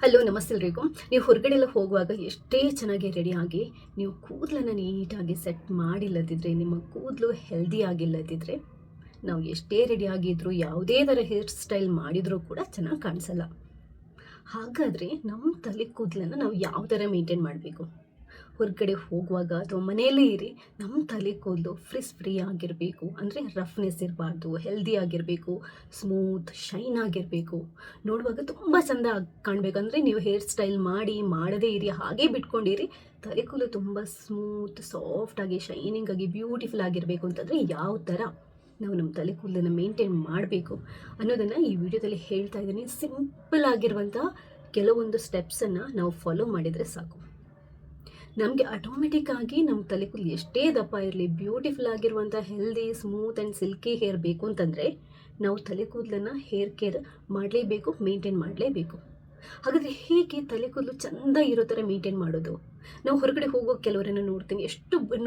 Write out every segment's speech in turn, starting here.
Hello ನಮಸ್ತೆ ಎಲ್ರಿಗೂ. ನೀವು ಹೊರಗಡೆ ಎಲ್ಲ ಹೋಗುವಾಗ ಎಷ್ಟೇ ಚೆನ್ನಾಗಿ ರೆಡಿಯಾಗಿ ನೀವು ಕೂದಲನ್ನು ನೀಟಾಗಿ ಸೆಟ್ ಮಾಡಿಲ್ಲದಿದ್ದರೆ, ನಿಮ್ಮ ಕೂದಲು ಹೆಲ್ದಿ ಆಗಿಲ್ಲದಿದ್ದರೆ, ನಾವು ಎಷ್ಟೇ ರೆಡಿಯಾಗಿದ್ದರೂ ಯಾವುದೇ ಥರ ಹೇರ್ ಸ್ಟೈಲ್ ಮಾಡಿದರೂ ಕೂಡ ಚೆನ್ನಾಗಿ ಕಾಣಿಸಲ್ಲ. ಹಾಗಾದರೆ ನಮ್ಮ ತಲೆ ಕೂದಲನ್ನು ನಾವು ಯಾವ ಥರ ಮೇಂಟೈನ್ ಮಾಡಬೇಕು? ಹೊರಗಡೆ ಹೋಗುವಾಗ ಅಥವಾ ಮನೆಯಲ್ಲೇ ಇರಿ, ನಮ್ಮ ತಲೆ ಕೂದಲು ಫ್ರೀ ಆಗಿರಬೇಕು. ಅಂದರೆ ರಫ್ನೆಸ್ ಇರಬಾರ್ದು, ಹೆಲ್ದಿ ಆಗಿರಬೇಕು, ಸ್ಮೂತ್ ಶೈನ್ ಆಗಿರಬೇಕು. ನೋಡುವಾಗ ತುಂಬ ಚೆಂದ ಕಾಣಬೇಕಂದ್ರೆ ನೀವು ಹೇರ್ ಸ್ಟೈಲ್ ಮಾಡದೇ ಇರಿ, ಹಾಗೇ ಬಿಟ್ಕೊಂಡಿರಿ. ತಲೆ ಕೂದಲು ತುಂಬ ಸ್ಮೂತ್ ಸಾಫ್ಟಾಗಿ ಶೈನಿಂಗ್ ಆಗಿ ಬ್ಯೂಟಿಫುಲ್ ಆಗಿರಬೇಕು ಅಂತಂದರೆ ಯಾವ ಥರ ನಾವು ನಮ್ಮ ತಲೆ ಕೂದಲನ್ನು ಮೇಂಟೈನ್ ಮಾಡಬೇಕು ಅನ್ನೋದನ್ನು ಈ ವಿಡಿಯೋದಲ್ಲಿ ಹೇಳ್ತಾ ಇದ್ದೀನಿ. ಸಿಂಪಲ್ ಆಗಿರುವಂಥ ಕೆಲವೊಂದು ಸ್ಟೆಪ್ಸನ್ನು ನಾವು ಫಾಲೋ ಮಾಡಿದರೆ ಸಾಕು. ನಮಗೆ ಆಟೋಮೆಟಿಕ್ ಆಗಿ ನಮ್ಮ ತಲೆ ಕೂದಲು ಎಷ್ಟೇ ದಪ್ಪ ಇರಲಿ, ಬ್ಯೂಟಿಫುಲ್ ಆಗಿರುವಂಥ healthy smooth and silky hair ಬೇಕು ಅಂತಂದರೆ ನಾವು ತಲೆ ಕೂದಲನ್ನು ಹೇರ್ ಕೇರ್ ಮಾಡಲೇಬೇಕು, ಮೇಂಟೈನ್ ಮಾಡಲೇಬೇಕು. ಹಾಗಾದರೆ ಹೇಗೆ ತಲೆ ಕೂದಲು ಚೆಂದ ಇರೋ ಥರ ಮೇಂಟೈನ್ ಮಾಡೋದು? ನಾವು ಹೊರಗಡೆ ಹೋಗೋ ಕೆಲವರನ್ನು ನೋಡ್ತೀನಿ,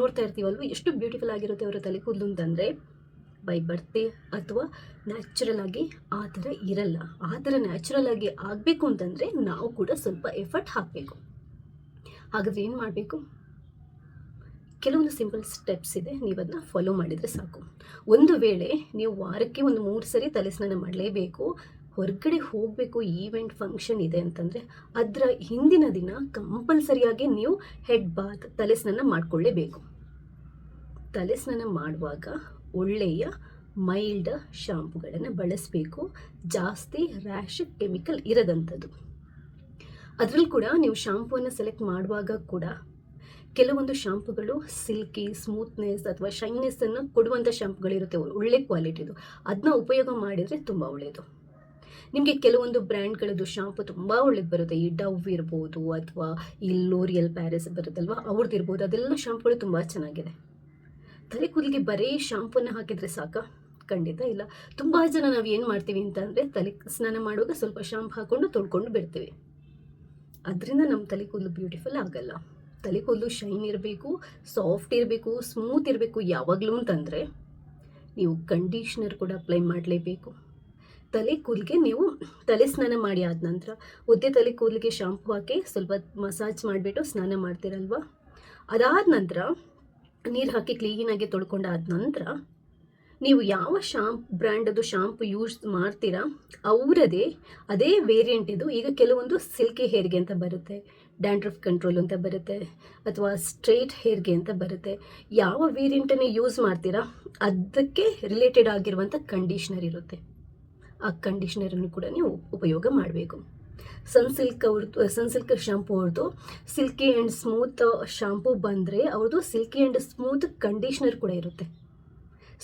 ನೋಡ್ತಾ ಇರ್ತೀವಲ್ವ, ಎಷ್ಟು ಬ್ಯೂಟಿಫುಲ್ ಆಗಿರುತ್ತೆ ಅವರ ತಲೆ ಕೂದಲು ಅಂತಂದರೆ ಬೈ ಬರ್ತೆ ಅಥವಾ ನ್ಯಾಚುರಲ್ ಆಗಿ ಆ ಥರ ಇರಲ್ಲ. ಆ ಥರ ನ್ಯಾಚುರಲ್ ಆಗಿ ಆಗಬೇಕು ಅಂತಂದರೆ ನಾವು ಕೂಡ ಸ್ವಲ್ಪ ಎಫರ್ಟ್ ಹಾಕಬೇಕು. ಹಾಗಾದರೆ ಏನು ಮಾಡಬೇಕು? ಕೆಲವೊಂದು ಸಿಂಪಲ್ ಸ್ಟೆಪ್ಸ್ ಇದೆ, ನೀವು ಅದನ್ನ ಫಾಲೋ ಮಾಡಿದರೆ ಸಾಕು. ಒಂದು ವೇಳೆ ನೀವು ವಾರಕ್ಕೆ 3 ಸರಿ ತಲೆ ಸ್ನಾನ ಮಾಡಲೇಬೇಕು, ಹೊರಗಡೆ ಹೋಗಬೇಕು, ಈವೆಂಟ್ ಫಂಕ್ಷನ್ ಇದೆ ಅಂತಂದರೆ ಅದರ ಹಿಂದಿನ ದಿನ ಕಂಪಲ್ಸರಿಯಾಗಿ ನೀವು ಹೆಡ್ ಬಾತ್ ತಲೆ ಸ್ನಾನ ಮಾಡಿಕೊಳ್ಳೇಬೇಕು. ತಲೆ ಸ್ನಾನ ಮಾಡುವಾಗ ಒಳ್ಳೆಯ ಮೈಲ್ಡ್ ಶಾಂಪುಗಳನ್ನು ಬಳಸಬೇಕು, ಜಾಸ್ತಿ ರ್ಯಾಶ್ ಕೆಮಿಕಲ್ ಇರದಂಥದ್ದು. ಅದರಲ್ಲಿ ಕೂಡ ನೀವು ಶಾಂಪೂವನ್ನು ಸೆಲೆಕ್ಟ್ ಮಾಡುವಾಗ ಕೂಡ ಕೆಲವೊಂದು ಶಾಂಪುಗಳು ಸಿಲ್ಕಿ ಸ್ಮೂತ್ನೆಸ್ ಅಥವಾ ಶೈನೆಸ್ಸನ್ನು ಕೊಡುವಂಥ ಶಾಂಪುಗಳಿರುತ್ತೆ, ಒಳ್ಳೆ ಕ್ವಾಲಿಟಿದು. ಅದನ್ನ ಉಪಯೋಗ ಮಾಡಿದರೆ ತುಂಬ ಒಳ್ಳೆಯದು. ನಿಮಗೆ ಕೆಲವೊಂದು ಬ್ರ್ಯಾಂಡ್ಗಳದ್ದು ಶಾಂಪು ತುಂಬ ಒಳ್ಳೇದು ಬರುತ್ತೆ. ಈ ಡವ್ ಇರ್ಬೋದು ಅಥವಾ ಈ ಲೋರಿಯಲ್ ಪ್ಯಾರಿಸ್ ಬರುತ್ತಲ್ವ, ಅವ್ರದ್ದು ಇರ್ಬೋದು. ಅದೆಲ್ಲ ಶಾಂಪುಗಳು ತುಂಬ ಚೆನ್ನಾಗಿದೆ. ತಲೆ ಕೂದಲಿಗೆ ಬರೀ ಶಾಂಪೂನ ಹಾಕಿದರೆ ಸಾಕ? ಖಂಡಿತ ಇಲ್ಲ. ತುಂಬ ಜನ ನಾವು ಏನು ಮಾಡ್ತೀವಿ ಅಂತಂದರೆ ತಲೆ ಸ್ನಾನ ಮಾಡುವಾಗ ಸ್ವಲ್ಪ ಶಾಂಪು ಹಾಕ್ಕೊಂಡು ತೊಳ್ಕೊಂಡು ಬಿಡ್ತೀವಿ. ಅದರಿಂದ ನಮ್ಮ ತಲೆ ಕೂದಲು ಬ್ಯೂಟಿಫುಲ್ ಆಗಲ್ಲ. ತಲೆ ಕೂದಲು ಶೈನ್ ಇರಬೇಕು, ಸಾಫ್ಟ್ ಇರಬೇಕು, ಸ್ಮೂತ್ ಇರಬೇಕು ಯಾವಾಗಲೂ ಅಂತಂದರೆ ನೀವು ಕಂಡೀಷ್ನರ್ ಕೂಡ ಅಪ್ಲೈ ಮಾಡಲೇಬೇಕು. ತಲೆ ಕೂದಲಿಗೆ ನೀವು ತಲೆ ಸ್ನಾನ ಮಾಡಿ ಆದ ನಂತರ ಒದ್ದೆ ತಲೆ ಕೂದಲಿಗೆ ಶಾಂಪು ಹಾಕಿ ಸ್ವಲ್ಪ ಮಸಾಜ್ ಮಾಡಿಬಿಟ್ಟು ಸ್ನಾನ ಮಾಡ್ತೀರಲ್ವ, ಅದಾದ ನಂತರ ನೀರು ಹಾಕಿ ಕ್ಲೀನಾಗಿ ತೊಳ್ಕೊಂಡಾದ ನಂತರ ನೀವು ಯಾವ ಬ್ರ್ಯಾಂಡದು ಶಾಂಪು ಯೂಸ್ ಮಾಡ್ತೀರಾ ಅವರದೇ ಅದೇ ವೇರಿಯಂಟ್ ಇದು. ಈಗ ಕೆಲವೊಂದು ಸಿಲ್ಕಿ ಹೇರ್ಗೆ ಅಂತ ಬರುತ್ತೆ, ಡ್ಯಾಂಡ್ರಫ್ ಕಂಟ್ರೋಲ್ ಅಂತ ಬರುತ್ತೆ, ಅಥವಾ ಸ್ಟ್ರೈಟ್ ಹೇರ್ಗೆ ಅಂತ ಬರುತ್ತೆ. ಯಾವ ವೇರಿಯಂಟನ್ನೇ ಯೂಸ್ ಮಾಡ್ತೀರಾ ಅದಕ್ಕೆ ರಿಲೇಟೆಡ್ ಆಗಿರುವಂಥ ಕಂಡೀಷ್ನರ್ ಇರುತ್ತೆ. ಆ ಕಂಡೀಷ್ನರನ್ನು ಕೂಡ ನೀವು ಉಪಯೋಗ ಮಾಡಬೇಕು. ಸನ್ಸಿಲ್ಕ್ ಶಾಂಪು ಅವ್ರದ್ದು ಸಿಲ್ಕಿ ಆ್ಯಂಡ್ ಸ್ಮೂತ್ ಶಾಂಪು ಬಂದರೆ ಅವ್ರದ್ದು ಸಿಲ್ಕಿ ಆ್ಯಂಡ್ ಸ್ಮೂತ್ ಕಂಡೀಷ್ನರ್ ಕೂಡ ಇರುತ್ತೆ.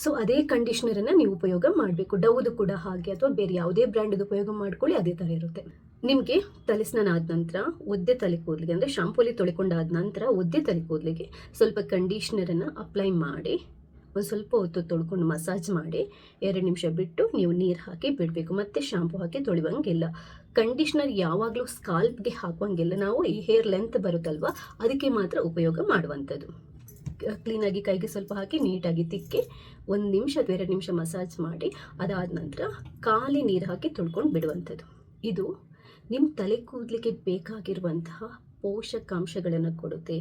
ಸೊ ಅದೇ ಕಂಡೀಷ್ನರನ್ನು ನೀವು ಉಪಯೋಗ ಮಾಡಬೇಕು. ಡವ್ದು ಕೂಡ ಹಾಗೆ, ಅಥವಾ ಬೇರೆ ಯಾವುದೇ ಬ್ರ್ಯಾಂಡದು ಉಪಯೋಗ ಮಾಡ್ಕೊಳ್ಳಿ, ಅದೇ ಥರ ಇರುತ್ತೆ. ನಿಮಗೆ ತಲೆ ಸ್ನಾನ ಆದ ನಂತರ ಒದ್ದೆ ತಲೆ ಕೂದಲಿಗೆ, ಅಂದರೆ ಶಾಂಪೂಲಿ ತೊಳ್ಕೊಂಡಾದ ನಂತರ ಒದ್ದೆ ತಲೆ ಕೂದಲಿಗೆ ಸ್ವಲ್ಪ ಕಂಡೀಷ್ನರನ್ನು ಅಪ್ಲೈ ಮಾಡಿ ಒಂದು ಸ್ವಲ್ಪ ಹೊತ್ತು ತೊಳ್ಕೊಂಡು ಮಸಾಜ್ ಮಾಡಿ 2 ನಿಮಿಷ ಬಿಟ್ಟು ನೀವು ನೀರು ಹಾಕಿ ಬಿಡಬೇಕು. ಮತ್ತು ಶಾಂಪು ಹಾಕಿ ತೊಳೆಯುವಂಗಿಲ್ಲ. ಕಂಡೀಷ್ನರ್ ಯಾವಾಗಲೂ ಸ್ಕಾಲ್ಪ್ಗೆ ಹಾಕುವಂಗಿಲ್ಲ. ನಾವು ಈ ಹೇರ್ ಲೆಂತ್ ಬರುತ್ತಲ್ವ ಅದಕ್ಕೆ ಮಾತ್ರ ಉಪಯೋಗ ಮಾಡುವಂಥದ್ದು. ಕ್ಲೀನಾಗಿ ಕೈಗೆ ಸ್ವಲ್ಪ ಹಾಕಿ ನೀಟಾಗಿ ತಿಕ್ಕಿ 1 ನಿಮಿಷ ಅಥವಾ 2 ನಿಮಿಷ ಮಸಾಜ್ ಮಾಡಿ ಅದಾದ ನಂತರ ಖಾಲಿ ನೀರು ಹಾಕಿ ತೊಳ್ಕೊಂಡು ಬಿಡುವಂಥದ್ದು. ಇದು ನಿಮ್ಮ ತಲೆ ಕೂದಲಿಗೆ ಬೇಕಾಗಿರುವಂತಹ ಪೋಷಕಾಂಶಗಳನ್ನು ಕೊಡುತ್ತೆ.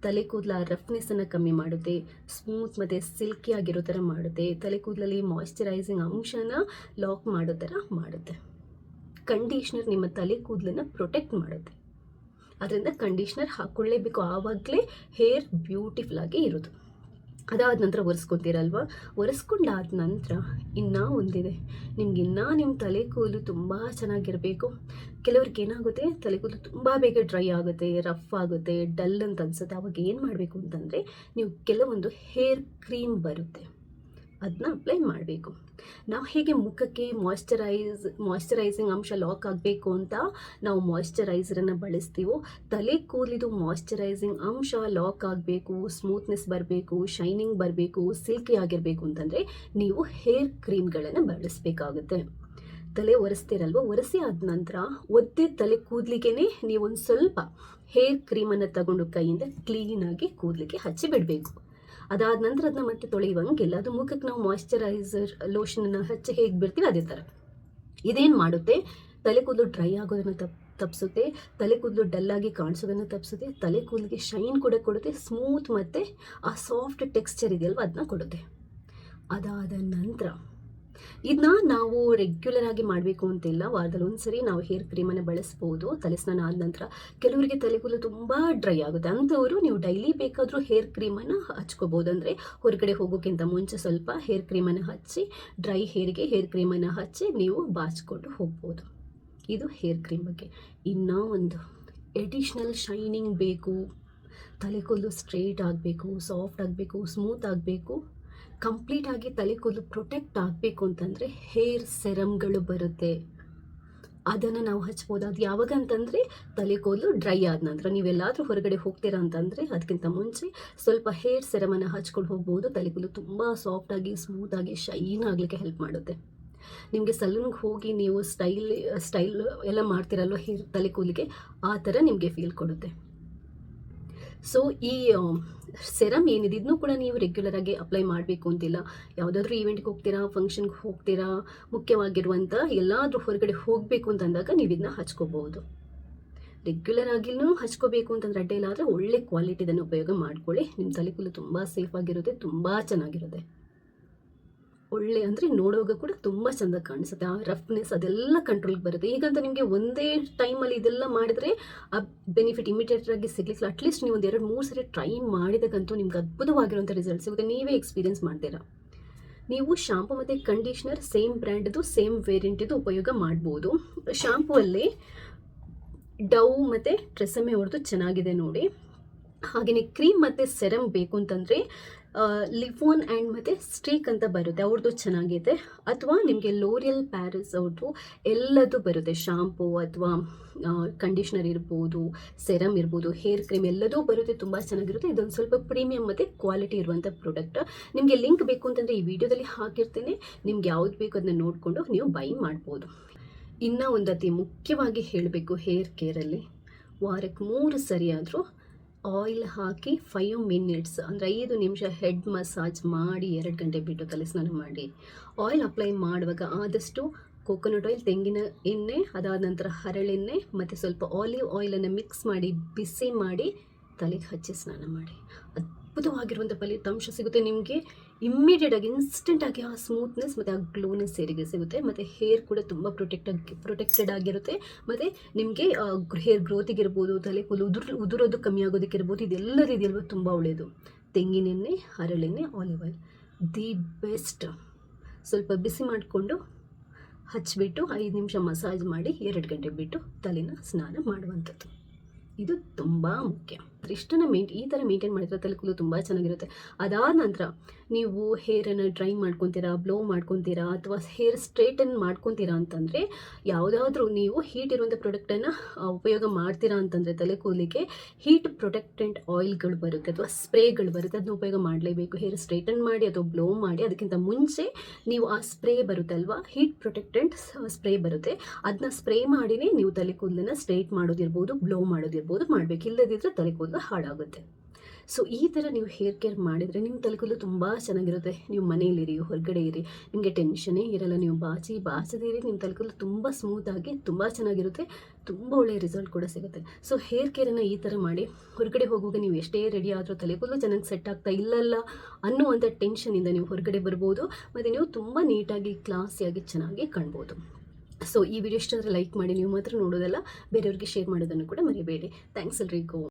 ತಲೆ ಕೂದಲ ರಫ್ನೆಸ್ಸನ್ನು ಕಮ್ಮಿ ಮಾಡುತ್ತೆ, ಸ್ಮೂತ್ ಮತ್ತು ಸಿಲ್ಕಿ ಆಗಿರೋ ಥರ ಮಾಡುತ್ತೆ, ತಲೆ ಕೂದಲಲ್ಲಿ ಮಾಯ್ಶ್ಚರೈಸಿಂಗ್ ಅಂಶನ ಲಾಕ್ ಮಾಡೋ ಥರ ಮಾಡುತ್ತೆ. ಕಂಡೀಷ್ನರ್ ನಿಮ್ಮ ತಲೆ ಕೂದಲನ್ನು ಪ್ರೊಟೆಕ್ಟ್ ಮಾಡುತ್ತೆ. ಅದರಿಂದ ಕಂಡೀಷ್ನರ್ ಹಾಕ್ಕೊಳ್ಳೇಬೇಕು, ಆವಾಗಲೇ ಹೇರ್ ಬ್ಯೂಟಿಫುಲ್ ಆಗಿ ಇರೋದು. ಅದಾದ ನಂತರ ಒರೆಸ್ಕೊತೀರಲ್ವ, ಒರೆಸ್ಕೊಂಡಾದ ನಂತರ ಇನ್ನೂ ಒಂದಿದೆ, ನಿಮ್ಗೆ ನಿಮ್ಮ ತಲೆ ಕೂದಲು ತುಂಬ ಚೆನ್ನಾಗಿರಬೇಕು. ಕೆಲವ್ರಿಗೆ ಏನಾಗುತ್ತೆ, ತಲೆ ಕೂದಲು ತುಂಬ ಬೇಗ ಡ್ರೈ ಆಗುತ್ತೆ, ರಫ್ ಆಗುತ್ತೆ, ಡಲ್ ಅಂತ ಅನ್ಸುತ್ತೆ. ಅವಾಗ ಏನು ಮಾಡಬೇಕು ಅಂತಂದರೆ ನೀವು ಕೆಲವೊಂದು ಹೇರ್ ಕ್ರೀಮ್ ಬರುತ್ತೆ, ಅದನ್ನ ಅಪ್ಲೈ ಮಾಡಬೇಕು. ನಾವು ಹೇಗೆ ಮುಖಕ್ಕೆ ಮಾಯ್ಶ್ಚರೈಸಿಂಗ್ ಅಂಶ ಲಾಕ್ ಆಗಬೇಕು ಅಂತ ನಾವು ಮಾಯ್ಶ್ಚರೈಸರನ್ನು ಬಳಸ್ತೀವೋ, ತಲೆ ಕೂದಲಿದು ಮಾಯ್ಶ್ಚರೈಸಿಂಗ್ ಅಂಶ ಲಾಕ್ ಆಗಬೇಕು, ಸ್ಮೂತ್ನೆಸ್ ಬರಬೇಕು, ಶೈನಿಂಗ್ ಬರಬೇಕು, ಸಿಲ್ಕಿ ಆಗಿರಬೇಕು ಅಂತಂದರೆ ನೀವು ಹೇರ್ ಕ್ರೀಮ್ಗಳನ್ನು ಬಳಸಬೇಕಾಗುತ್ತೆ. ತಲೆ ಒರೆಸ್ತೀರಲ್ವ, ಒರೆಸಿ ಆದ ನಂತರ ಒದ್ದೆ ತಲೆ ಕೂದಲಿಗೆ ನೀವೊಂದು ಸ್ವಲ್ಪ ಹೇರ್ ಕ್ರೀಮನ್ನು ತಗೊಂಡು ಕೈಯಿಂದ ಕ್ಲೀನಾಗಿ ಕೂದಲಿಗೆ ಹಚ್ಚಿ ಬಿಡಬೇಕು. ಅದಾದ ನಂತರ ಅದನ್ನ ಮತ್ತೆ ತೊಳೆಯುವಂಗಿಲ್ಲ. ಅದು ಮುಖಕ್ಕೆ ನಾವು ಮಾಯ್ಶ್ಚರೈಸರ್ ಲೋಷನನ್ನು ಹಚ್ಚಿ ಹೇಗೆ ಬಿಡ್ತೀವಿ ಅದೇ ಥರ. ಇದೇನು ಮಾಡುತ್ತೆ, ತಲೆ ಕೂದಲು ಡ್ರೈ ಆಗೋದನ್ನು ತಪ್ಪಿಸುತ್ತೆ, ತಲೆ ಕೂದಲು ಡಲ್ಲಾಗಿ ಕಾಣಿಸೋದನ್ನು ತಪ್ಪಿಸುತ್ತೆ, ತಲೆ ಕೂದಲಿಗೆ ಶೈನ್ ಕೂಡ ಕೊಡುತ್ತೆ, ಸ್ಮೂತ್ ಮತ್ತು ಆ ಸಾಫ್ಟ್ ಟೆಕ್ಸ್ಚರ್ ಇದೆಯಲ್ವ ಅದನ್ನ ಕೊಡುತ್ತೆ. ಅದಾದ ನಂತರ ಇದನ್ನ ನಾವು ರೆಗ್ಯುಲರ್ ಆಗಿ ಮಾಡಬೇಕು ಅಂತಿಲ್ಲ, ವಾರದಲ್ಲಿ ಒಂದ್ಸರಿ ನಾವು ಹೇರ್ ಕ್ರೀಮನ್ನು ಬಳಸ್ಬೋದು ತಲೆ ಸ್ನಾನ ಆದ ನಂತರ. ಕೆಲವರಿಗೆ ತಲೆ ಕೂದಲು ತುಂಬ ಡ್ರೈ ಆಗುತ್ತೆ, ಅಂಥವರು ನೀವು ಡೈಲಿ ಬೇಕಾದರೂ ಹೇರ್ ಕ್ರೀಮನ್ನು ಹಚ್ಕೋಬೋದು. ಅಂದರೆ ಹೊರಗಡೆ ಹೋಗೋಕ್ಕಿಂತ ಮುಂಚೆ ಸ್ವಲ್ಪ ಹೇರ್ ಕ್ರೀಮನ್ನು ಹಚ್ಚಿ, ಡ್ರೈ ಹೇರ್ಗೆ ಹೇರ್ ಕ್ರೀಮನ್ನು ಹಚ್ಚಿ ನೀವು ಬಾಚಿಕೊಂಡು ಹೋಗ್ಬೋದು. ಇದು ಹೇರ್ ಕ್ರೀಮ್ ಬಗ್ಗೆ. ಇನ್ನೂ ಒಂದು ಎಡಿಷ್ನಲ್ ಶೈನಿಂಗ್ ಬೇಕು, ತಲೆ ಕೂದಲು ಸ್ಟ್ರೇಟ್ ಆಗಬೇಕು, ಸಾಫ್ಟ್ ಆಗಬೇಕು, ಸ್ಮೂತ್ ಆಗಬೇಕು, ಕಂಪ್ಲೀಟಾಗಿ ತಲೆ ಕೂದಲು ಪ್ರೊಟೆಕ್ಟ್ ಆಗಬೇಕು ಅಂತಂದರೆ ಹೇರ್ ಸೆರಮ್ಗಳು ಬರುತ್ತೆ, ಅದನ್ನು ನಾವು ಹಚ್ಬೋದು. ಅದು ಯಾವಾಗ ಅಂತಂದರೆ ತಲೆ ಕೂದಲು ಡ್ರೈ ಆದ ನಂತರ. ನೀವೆಲ್ಲಾದರೂ ಹೊರಗಡೆ ಹೋಗ್ತೀರಾ ಅಂತಂದರೆ ಅದಕ್ಕಿಂತ ಮುಂಚೆ ಸ್ವಲ್ಪ ಹೇರ್ ಸೆರಮನ್ನು ಹಚ್ಕೊಂಡು ಹೋಗ್ಬೋದು. ತಲೆ ಕೂದಲು ತುಂಬ ಸಾಫ್ಟಾಗಿ, ಸ್ಮೂತಾಗಿ, ಶೈನ್ ಆಗಲಿಕ್ಕೆ ಹೆಲ್ಪ್ ಮಾಡುತ್ತೆ. ನಿಮಗೆ ಸಲೂನ್ಗೆ ಹೋಗಿ ನೀವು ಸ್ಟೈಲ್ ಎಲ್ಲ ಮಾಡ್ತೀರಲ್ವ ಹೇರ್ ತಲೆ ಕೂದಲಿಗೆ, ಆ ಥರ ನಿಮಗೆ ಫೀಲ್ ಕೊಡುತ್ತೆ. ಸೊ ಈ ಸೆರಮ್ ಏನಿದೆ ಇದನ್ನು ಕೂಡ ನೀವು ರೆಗ್ಯುಲರ್ ಆಗಿ ಅಪ್ಲೈ ಮಾಡಬೇಕು ಅಂತಿಲ್ಲ. ಯಾವುದಾದ್ರೂ ಈವೆಂಟ್ಗೆ ಹೋಗ್ತೀರಾ, ಫಂಕ್ಷನ್ಗೆ ಹೋಗ್ತೀರಾ, ಮುಖ್ಯವಾಗಿರುವಂಥ ಎಲ್ಲಾದರೂ ಹೊರಗಡೆ ಹೋಗಬೇಕು ಅಂತಂದಾಗ ನೀವು ಇದನ್ನ ಹಚ್ಕೋಬಹುದು. ರೆಗ್ಯುಲರ್ ಆಗಿನೂ ಹಚ್ಕೋಬೇಕು ಅಂತಂದ್ರೆ ಅಡ್ಡ ಇಲ್ಲ, ಆದರೆ ಒಳ್ಳೆ ಕ್ವಾಲಿಟಿದನ್ನು ಉಪಯೋಗ ಮಾಡ್ಕೊಳ್ಳಿ. ನಿಮ್ಮ ತಲೆ ಕೂದಲು ತುಂಬ ಸೇಫ್ ಆಗಿರುತ್ತೆ, ತುಂಬ ಚೆನ್ನಾಗಿರುತ್ತೆ. ಒಳ್ಳೆ ಅಂದರೆ ನೋಡುವಾಗ ಕೂಡ ತುಂಬ ಚೆಂದ ಕಾಣಿಸುತ್ತೆ. ಆ ರಫ್ನೆಸ್ ಅದೆಲ್ಲ ಕಂಟ್ರೋಲ್ಗೆ ಬರುತ್ತೆ. ಈಗಂತ ನಿಮಗೆ ಒಂದೇ ಟೈಮಲ್ಲಿ ಇದೆಲ್ಲ ಮಾಡಿದರೆ ಆ ಬೆನಿಫಿಟ್ ಇಮಿಡಿಯೇಟಾಗಿ ಸಿಗ್ಲಿಕ್ಕೆ ಅಟ್ಲೀಸ್ಟ್ ನೀವು ಒಂದು 2-3 ಸರಿ ಟ್ರೈ ಮಾಡಿದಾಗಂತೂ ನಿಮ್ಗೆ ಅದ್ಭುತವಾಗಿರುವಂಥ ರಿಸಲ್ಟ್ ಸಿಗುತ್ತೆ, ನೀವೇ ಎಕ್ಸ್ಪೀರಿಯನ್ಸ್ ಮಾಡ್ತೀರಾ. ನೀವು ಶಾಂಪು ಮತ್ತು ಕಂಡೀಷ್ನರ್ ಸೇಮ್ ಬ್ರ್ಯಾಂಡ್ದು, ಸೇಮ್ ವೇರಿಯಂಟಿದು ಉಪಯೋಗ ಮಾಡ್ಬೋದು. ಶಾಂಪೂ ಅಲ್ಲಿ ಡವ್ ಮತ್ತು ಟ್ರೆಸಮೆ ಅವ್ರದ್ದು ಚೆನ್ನಾಗಿದೆ ನೋಡಿ. ಹಾಗೆಯೇ ಕ್ರೀಮ್ ಮತ್ತು ಸೆರಮ್ ಬೇಕು ಅಂತಂದರೆ ಲಿಫೋನ್ ಆ್ಯಂಡ್ ಮತ್ತು ಸ್ಟ್ರೀಕ್ ಅಂತ ಬರುತ್ತೆ, ಅವ್ರದ್ದು ಚೆನ್ನಾಗಿದೆ. ಅಥವಾ ನಿಮಗೆ ಲೋರಿಯಲ್ ಪ್ಯಾರಿಸ್ ಅವ್ರದ್ದು ಎಲ್ಲದು ಬರುತ್ತೆ, ಶಾಂಪೂ ಅಥವಾ ಕಂಡೀಷ್ನರ್ ಇರ್ಬೋದು, ಸೆರಮ್ ಇರ್ಬೋದು, ಹೇರ್ ಕ್ರೀಮ್ ಎಲ್ಲದೂ ಬರುತ್ತೆ, ತುಂಬ ಚೆನ್ನಾಗಿರುತ್ತೆ. ಇದೊಂದು ಸ್ವಲ್ಪ ಪ್ರೀಮಿಯಮ್ ಮತ್ತು ಕ್ವಾಲಿಟಿ ಇರುವಂಥ ಪ್ರಾಡಕ್ಟ್. ನಿಮಗೆ ಲಿಂಕ್ ಬೇಕು ಅಂತಂದರೆ ಈ ವಿಡಿಯೋದಲ್ಲಿ ಹಾಕಿರ್ತೇನೆ, ನಿಮ್ಗೆ ಯಾವ್ದು ಬೇಕು ಅದನ್ನ ನೋಡಿಕೊಂಡು ನೀವು ಬೈ ಮಾಡ್ಬೋದು. ಇನ್ನೂ ಒಂದು ಅತಿ ಮುಖ್ಯವಾಗಿ ಹೇಳಬೇಕು, ಹೇರ್ ಕೇರಲ್ಲಿ ವಾರಕ್ಕೆ 3 ಸರಿ ಆದರೂ ಆಯಿಲ್ ಹಾಕಿ 5 ಮಿನಿಟ್ಸ್ ಅಂದರೆ 5 ನಿಮಿಷ ಹೆಡ್ ಮಸಾಜ್ ಮಾಡಿ 2 ಗಂಟೆ ಬಿಟ್ಟು ತಲೆ ಸ್ನಾನ ಮಾಡಿ. ಆಯಿಲ್ ಅಪ್ಲೈ ಮಾಡುವಾಗ ಆದಷ್ಟು ಕೋಕೋನಟ್ ಆಯಿಲ್, ತೆಂಗಿನ ಎಣ್ಣೆ, ಅದಾದ ನಂತರ ಹರಳೆಣ್ಣೆ ಮತ್ತು ಸ್ವಲ್ಪ ಆಲಿವ್ ಆಯಿಲನ್ನು ಮಿಕ್ಸ್ ಮಾಡಿ ಬಿಸಿ ಮಾಡಿ ತಲೆಗೆ ಹಚ್ಚಿ ಸ್ನಾನ ಮಾಡಿ. ಅದ್ಭುತವಾಗಿರುವಂಥ ಫಲಿತಾಂಶ ಸಿಗುತ್ತೆ ನಿಮಗೆ. ಇಮ್ಮಿಡಿಯೇಟಾಗಿ ಇನ್ಸ್ಟೆಂಟಾಗಿ ಆ ಸ್ಮೂತ್ನೆಸ್ ಮತ್ತು ಆ ಗ್ಲೋನೆಸ್ ಹೇರಿಗೆ ಸಿಗುತ್ತೆ, ಮತ್ತು ಹೇರ್ ಕೂಡ ತುಂಬ ಪ್ರೊಟೆಕ್ಟೆಡ್ ಆಗಿರುತ್ತೆ. ಮತ್ತು ನಿಮಗೆ ಹೇರ್ ಗ್ರೋತಿಗಿರ್ಬೋದು, ತಲೆ ಕೂದಲು ಉದುರೋದು ಕಮ್ಮಿ ಆಗೋದಕ್ಕಿರ್ಬೋದು, ಇದೆಲ್ಲದಿದೆಯಲ್ವ ತುಂಬ ಒಳ್ಳೆಯದು. ತೆಂಗಿನೆಣ್ಣೆ, ಹರಳೆಣ್ಣೆ, ಆಲಿವ್ ಆಯಿಲ್ ದಿ ಬೆಸ್ಟ್. ಸ್ವಲ್ಪ ಬಿಸಿ ಮಾಡಿಕೊಂಡು ಹಚ್ಚಿಬಿಟ್ಟು 5 ನಿಮಿಷ ಮಸಾಜ್ ಮಾಡಿ 2 ಗಂಟೆ ಬಿಟ್ಟು ತಲೆನ ಸ್ನಾನ ಮಾಡುವಂಥದ್ದು. ಇದು ತುಂಬ ಮುಖ್ಯ. ಇಷ್ಟನ್ನು ಈ ಥರ ಮೇಂಟೈನ್ ಮಾಡಿದ್ರೆ ತಲೆ ಕೂದಲು ತುಂಬ ಚೆನ್ನಾಗಿರುತ್ತೆ. ಅದಾದ ನಂತರ ನೀವು ಹೇರನ್ನು ಡ್ರೈ ಮಾಡ್ಕೊತೀರಾ, ಬ್ಲೋ ಮಾಡ್ಕೊತೀರಾ, ಅಥವಾ ಹೇರ್ ಸ್ಟ್ರೇಟನ್ ಮಾಡ್ಕೊತೀರಾ ಅಂತಂದರೆ ಯಾವುದಾದ್ರೂ ನೀವು ಹೀಟ್ ಇರುವಂಥ ಪ್ರಾಡಕ್ಟನ್ನು ಉಪಯೋಗ ಮಾಡ್ತೀರಾ ಅಂತಂದರೆ ತಲೆ ಕೂದಲಿಗೆ ಹೀಟ್ ಪ್ರೊಟೆಕ್ಟೆಂಟ್ ಆಯಿಲ್ಗಳು ಬರುತ್ತೆ ಅಥವಾ ಸ್ಪ್ರೇಗಳು ಬರುತ್ತೆ, ಅದನ್ನ ಉಪಯೋಗ ಮಾಡಲೇಬೇಕು. ಹೇರ್ ಸ್ಟ್ರೇಟನ್ ಮಾಡಿ ಅಥವಾ ಬ್ಲೋ ಮಾಡಿ ಅದಕ್ಕಿಂತ ಮುಂಚೆ ನೀವು ಆ ಸ್ಪ್ರೇ ಬರುತ್ತಲ್ವ, ಹೀಟ್ ಪ್ರೊಟೆಕ್ಟೆಂಟ್ ಸ್ಪ್ರೇ ಬರುತ್ತೆ, ಅದನ್ನ ಸ್ಪ್ರೇ ಮಾಡಿನೇ ನೀವು ತಲೆ ಕೂದಲನ್ನು ಸ್ಟ್ರೇಟ್ ಮಾಡೋದಿರ್ಬೋದು, ಬ್ಲೋ ಮಾಡೋದಿರ್ಬೋದು ಮಾಡಬೇಕು. ಇಲ್ಲದಿದ್ದರೆ ತಲೆ ಕೂದಲು ಹಾಳಾಗುತ್ತೆ. ಸೊ ಈ ಥರ ನೀವು ಹೇರ್ ಕೇರ್ ಮಾಡಿದರೆ ನಿಮ್ಮ ತಲೆ ಕೂದಲು ತುಂಬ ಚೆನ್ನಾಗಿರುತ್ತೆ. ನೀವು ಮನೆಯಲ್ಲಿರಿ, ಹೊರಗಡೆ ಇರಿ, ನಿಮಗೆ ಟೆನ್ಷನೇ ಇರಲ್ಲ. ನೀವು ಬಾಚದಿರಿ, ನಿಮ್ಮ ತಲೆ ಕೂದಲು ತುಂಬ ಸ್ಮೂತಾಗಿ ತುಂಬ ಚೆನ್ನಾಗಿರುತ್ತೆ, ತುಂಬ ಒಳ್ಳೆಯ ರಿಸಲ್ಟ್ ಕೂಡ ಸಿಗುತ್ತೆ. ಸೊ ಹೇರ್ ಕೇರನ್ನು ಈ ಥರ ಮಾಡಿ, ಹೊರಗಡೆ ಹೋಗುವಾಗ ನೀವು ಎಷ್ಟೇ ರೆಡಿ ಆದರೂ ತಲೆ ಕೂದಲು ಚೆನ್ನಾಗಿ ಸೆಟ್ ಆಗ್ತಾ ಇಲ್ಲಲ್ಲ ಅನ್ನುವಂಥ ಟೆನ್ಷನಿಂದ ನೀವು ಹೊರಗಡೆ ಬರ್ಬೋದು, ಮತ್ತು ನೀವು ತುಂಬ ನೀಟಾಗಿ ಕ್ಲಾಸಿಯಾಗಿ ಚೆನ್ನಾಗಿ ಕಾಣ್ಬೋದು. ಸೊ ಈ ವಿಡಿಯೋ ಇಷ್ಟ ಆದರೆ ಲೈಕ್ ಮಾಡಿ, ನೀವು ಮಾತ್ರ ನೋಡೋದಲ್ಲ ಬೇರೆಯವ್ರಿಗೆ ಶೇರ್ ಮಾಡೋದನ್ನು ಕೂಡ ಮರಿಬೇಡಿ. ಥ್ಯಾಂಕ್ಸ್ ಎಲ್ರಿಗೂ.